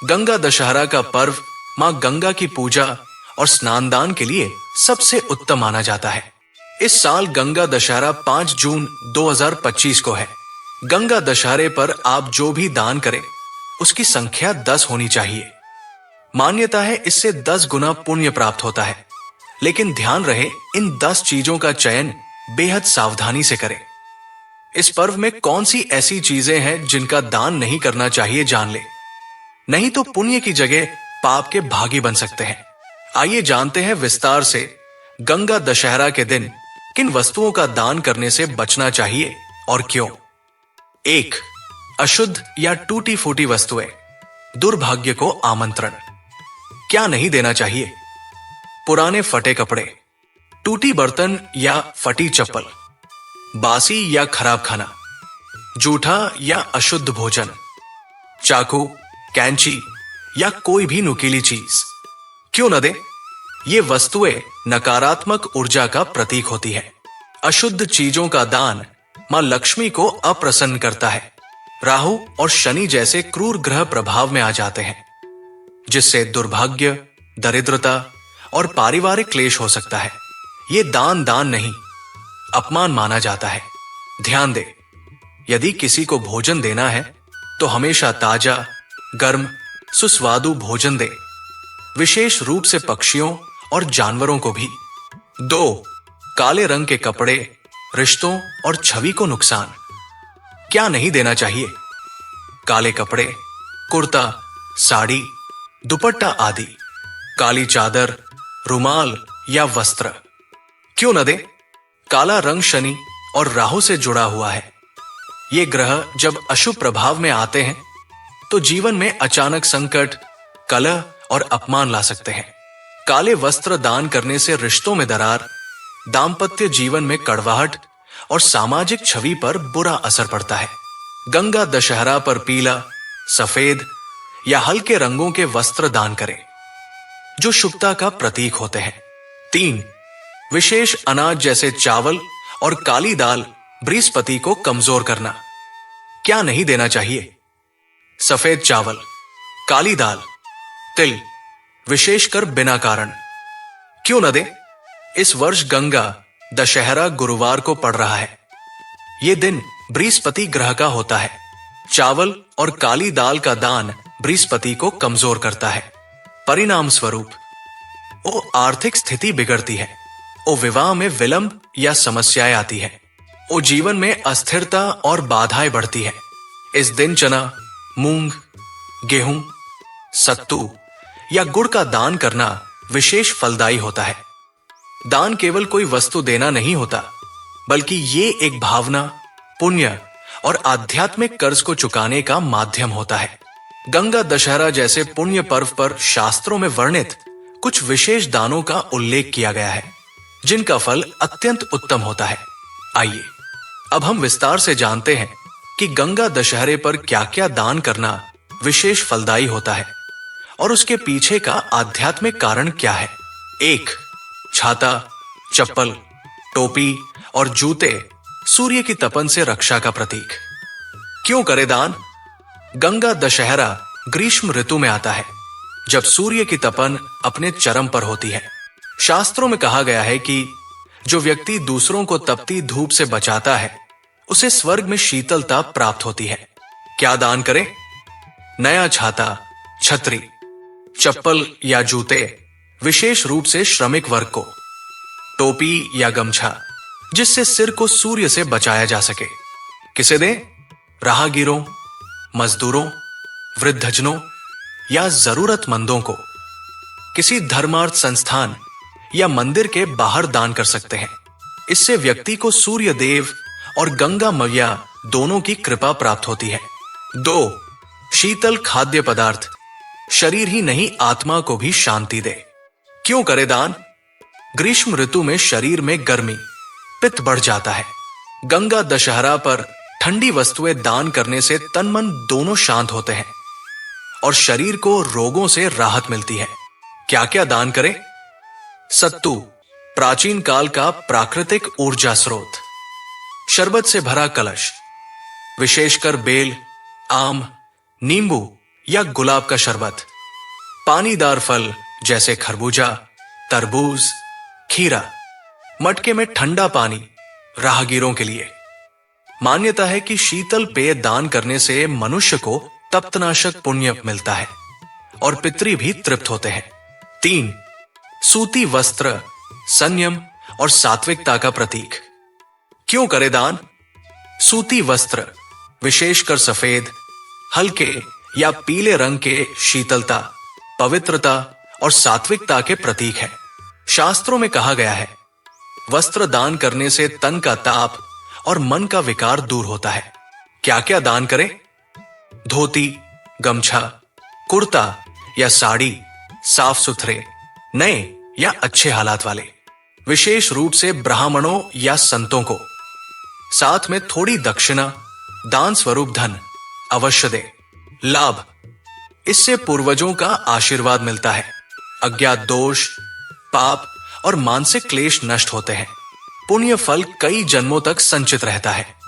गंगा दशहरा का पर्व मां गंगा की पूजा और स्नान दान के लिए सबसे उत्तम माना जाता है। इस साल गंगा दशहरा 5 जून 2025 को है। गंगा दशहरे पर आप जो भी दान करें उसकी संख्या 10 होनी चाहिए। मान्यता है इससे 10 गुना पुण्य प्राप्त होता है, लेकिन ध्यान रहे इन 10 चीजों का चयन बेहद सावधानी से करें। इस पर्व में कौन सी ऐसी चीजें हैं जिनका दान नहीं करना चाहिए, जान ले, नहीं तो पुण्य की जगह पाप के भागी बन सकते हैं। आइए जानते हैं विस्तार से गंगा दशहरा के दिन किन वस्तुओं का दान करने से बचना चाहिए और क्यों। 1. अशुद्ध या टूटी फूटी वस्तुएं, दुर्भाग्य को आमंत्रण। क्या नहीं देना चाहिए? पुराने फटे कपड़े, टूटी बर्तन या फटी चप्पल, बासी या खराब खाना, जूठा या अशुद्ध भोजन, चाकू, कैंची या कोई भी नुकीली चीज क्यों न दे। ये वस्तुएं नकारात्मक ऊर्जा का प्रतीक होती है। अशुद्ध चीजों का दान मां लक्ष्मी को अप्रसन्न करता है। राहु और शनि जैसे क्रूर ग्रह प्रभाव में आ जाते हैं, जिससे दुर्भाग्य, दरिद्रता और पारिवारिक क्लेश हो सकता है। ये दान नहीं, अपमान माना जाता है। ध्यान दे, यदि किसी को भोजन देना है तो हमेशा ताजा, गर्म, सुस्वादु भोजन दे, विशेष रूप से पक्षियों और जानवरों को भी। 2. काले रंग के कपड़े, रिश्तों और छवि को नुकसान। क्या नहीं देना चाहिए? काले कपड़े, कुर्ता, साड़ी, दुपट्टा आदि, काली चादर, रुमाल या वस्त्र क्यों न दे। काला रंग शनि और राहु से जुड़ा हुआ है। ये ग्रह जब अशुभ प्रभाव में आते हैं तो जीवन में अचानक संकट, कलह और अपमान ला सकते हैं। काले वस्त्र दान करने से रिश्तों में दरार, दाम्पत्य जीवन में कड़वाहट और सामाजिक छवि पर बुरा असर पड़ता है। गंगा दशहरा पर पीला, सफेद या हल्के रंगों के वस्त्र दान करें, जो शुभता का प्रतीक होते हैं। 3. विशेष अनाज जैसे चावल और काली दाल बृहस्पति को कमजोर करना। क्या नहीं देना चाहिए? सफेद चावल, काली दाल, तिल, विशेषकर बिना कारण क्यों न दे। इस वर्ष गंगा दशहरा गुरुवार को पड़ रहा है। यह दिन बृहस्पति ग्रह का होता है। चावल और काली दाल का दान बृहस्पति को कमजोर करता है। परिणाम स्वरूप वो आर्थिक स्थिति बिगड़ती है, वो विवाह में विलंब या समस्याएं आती है, वो जीवन में अस्थिरता और बाधाएं बढ़ती है। इस दिन चना, मूंग, गेहूं, सत्तू या गुड़ का दान करना विशेष फलदायी होता है। दान केवल कोई वस्तु देना नहीं होता, बल्कि ये एक भावना, पुण्य और आध्यात्मिक कर्ज को चुकाने का माध्यम होता है। गंगा दशहरा जैसे पुण्य पर्व पर शास्त्रों में वर्णित कुछ विशेष दानों का उल्लेख किया गया है, जिनका फल अत्यंत उत्तम होता है। आइए अब हम विस्तार से जानते हैं कि गंगा दशहरे पर क्या क्या दान करना विशेष फलदायी होता है और उसके पीछे का आध्यात्मिक कारण क्या है। 1. छाता, चप्पल, टोपी और जूते सूर्य की तपन से रक्षा का प्रतीक। क्यों करे दान? गंगा दशहरा ग्रीष्म ऋतु में आता है, जब सूर्य की तपन अपने चरम पर होती है। शास्त्रों में कहा गया है कि जो व्यक्ति दूसरों को तपती धूप से बचाता है, उसे स्वर्ग में शीतलता प्राप्त होती है। क्या दान करें? नया छाता, छतरी, चप्पल या जूते, विशेष रूप से श्रमिक वर्ग को। टोपी या गमछा, जिससे सिर को सूर्य से बचाया जा सके। किसे दें? राहगीरों, मजदूरों, वृद्धजनों या जरूरतमंदों को। किसी धर्मार्थ संस्थान या मंदिर के बाहर दान कर सकते हैं। इससे व्यक्ति को सूर्य देव और गंगा मैया दोनों की कृपा प्राप्त होती है। 2. शीतल खाद्य पदार्थ, शरीर ही नहीं आत्मा को भी शांति दे। क्यों करे दान? ग्रीष्म ऋतु में शरीर में गर्मी, पित्त बढ़ जाता है। गंगा दशहरा पर ठंडी वस्तुएं दान करने से तन मन दोनों शांत होते हैं और शरीर को रोगों से राहत मिलती है। क्या क्या दान करें? सत्तू, प्राचीन काल का प्राकृतिक ऊर्जा स्रोत। शरबत से भरा कलश, विशेषकर बेल, आम, नींबू या गुलाब का शरबत। पानीदार फल जैसे खरबूजा, तरबूज, खीरा। मटके में ठंडा पानी राहगीरों के लिए। मान्यता है कि शीतल पेय दान करने से मनुष्य को तप्तनाशक पुण्य मिलता है और पितृ भी तृप्त होते हैं। 3. सूती वस्त्र संयम और सात्विकता का प्रतीक। क्यों करे दान? सूती वस्त्र, विशेषकर सफेद, हल्के या पीले रंग के, शीतलता, पवित्रता और सात्विकता के प्रतीक है। शास्त्रों में कहा गया है, वस्त्र दान करने से तन का ताप और मन का विकार दूर होता है। क्या क्या दान करें? धोती, गमछा, कुर्ता या साड़ी, साफ सुथरे, नए या अच्छे हालात वाले, विशेष रूप से ब्राह्मणों या संतों को। साथ में थोड़ी दक्षिणा, दान स्वरूप धन अवश्य दे। लाभ, इससे पूर्वजों का आशीर्वाद मिलता है। अज्ञात दोष, पाप और मानसिक क्लेश नष्ट होते हैं। पुण्य फल कई जन्मों तक संचित रहता है।